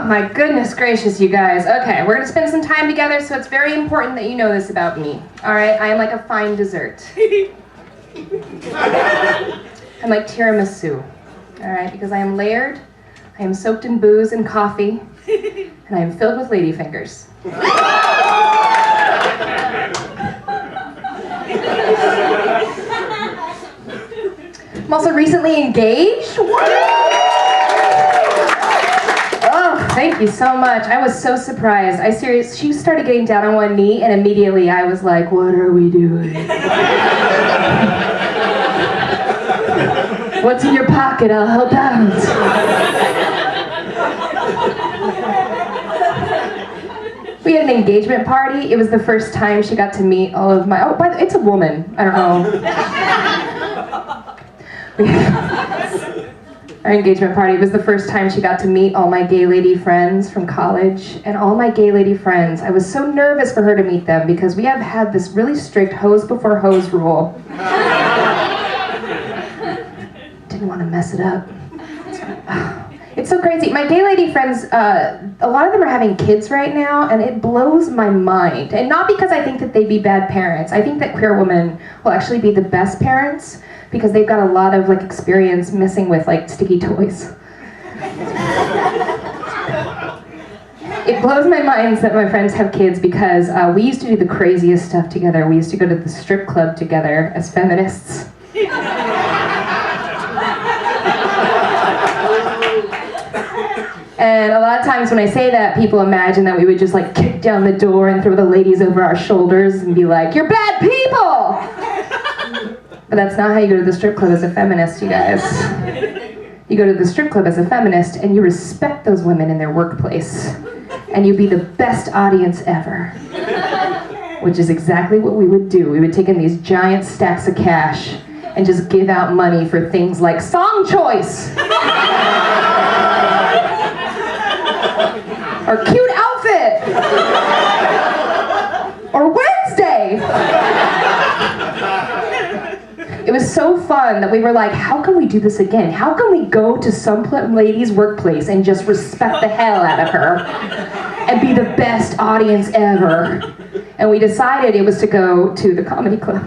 my goodness gracious, you guys. Okay, we're gonna spend some time together, so it's very important that you know this about me. All right, I am like a fine dessert. I'm like tiramisu. All right, because I am layered, I am soaked in booze and coffee, and I am filled with ladyfingers. I'm also recently engaged. Oh, thank you so much. I was so surprised. She started getting down on one knee, and immediately I was like, what are we doing? What's in your pocket? I'll help out. We had an engagement party. It was the first time she got to meet all of my, it's a woman. I don't know. Our engagement party was the first time she got to meet all my gay lady friends from college. And all my gay lady friends, I was so nervous for her to meet them because we have had this really strict hose before hose rule. Didn't want to mess it up. It's so crazy. My gay lady friends, a lot of them are having kids right now, and it blows my mind. And not because I think that they'd be bad parents. I think that queer women will actually be the best parents because they've got a lot of experience messing with sticky toys. It blows my mind that my friends have kids because we used to do the craziest stuff together. We used to go to the strip club together as feminists. And a lot of times when I say that, people imagine that we would just kick down the door and throw the ladies over our shoulders and be like, "You're bad people!" But that's not how you go to the strip club as a feminist, you guys. You go to the strip club as a feminist and you respect those women in their workplace. And you be the best audience ever. Which is exactly what we would do. We would take in these giant stacks of cash and just give out money for things like song choice! Or cute outfit! Or Wednesday! It was so fun that we were like, how can we do this again? How can we go to some lady's workplace and just respect the hell out of her and be the best audience ever? And we decided it was to go to the comedy club.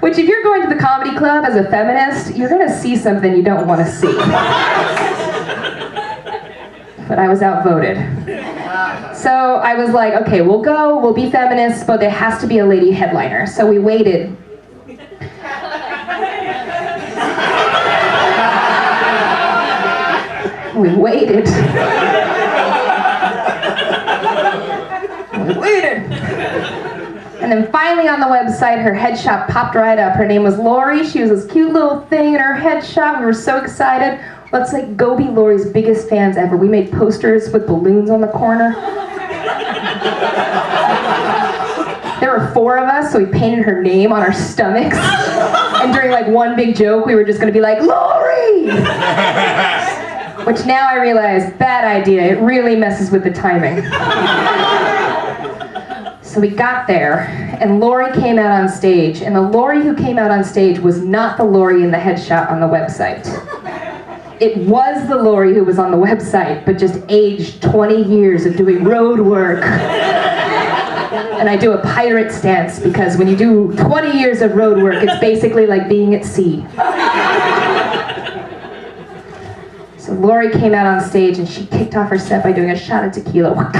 Which, if you're going to the comedy club as a feminist, you're gonna see something you don't want to see. But I was outvoted. So I was like, okay, we'll go, we'll be feminists, but there has to be a lady headliner. So we waited. We waited. And then finally on the website, her headshot popped right up. Her name was Lori. She was this cute little thing in her headshot. We were so excited. Let's go be Lori's biggest fans ever. We made posters with balloons on the corner. There were 4 of us, so we painted her name on our stomachs. And during one big joke, we were just gonna be like, Lori! Which now I realize, bad idea. It really messes with the timing. So we got there, and Lori came out on stage, and the Lori who came out on stage was not the Lori in the headshot on the website. It was the Lori who was on the website, but just aged 20 years of doing road work. And I do a pirate stance, because when you do 20 years of road work, it's basically like being at sea. So Lori came out on stage, and she kicked off her set by doing a shot of tequila.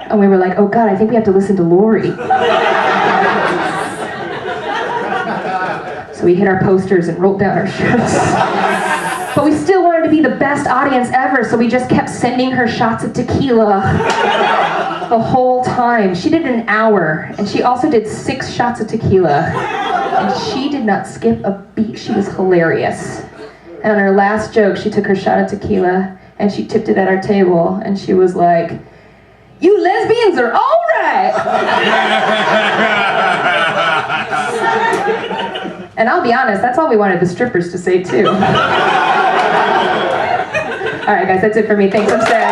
And we were like, oh God, I think we have to listen to Lori. So we hit our posters and rolled down our shirts. But we still wanted to be the best audience ever, so we just kept sending her shots of tequila the whole time. She did an hour, and she also did 6 shots of tequila. And she did not skip a beat. She was hilarious. And on her last joke, she took her shot of tequila, and she tipped it at our table, and she was like, "You lesbians are all right!" And I'll be honest, that's all we wanted the strippers to say too. All right, guys, that's it for me. Thanks, I'm sad.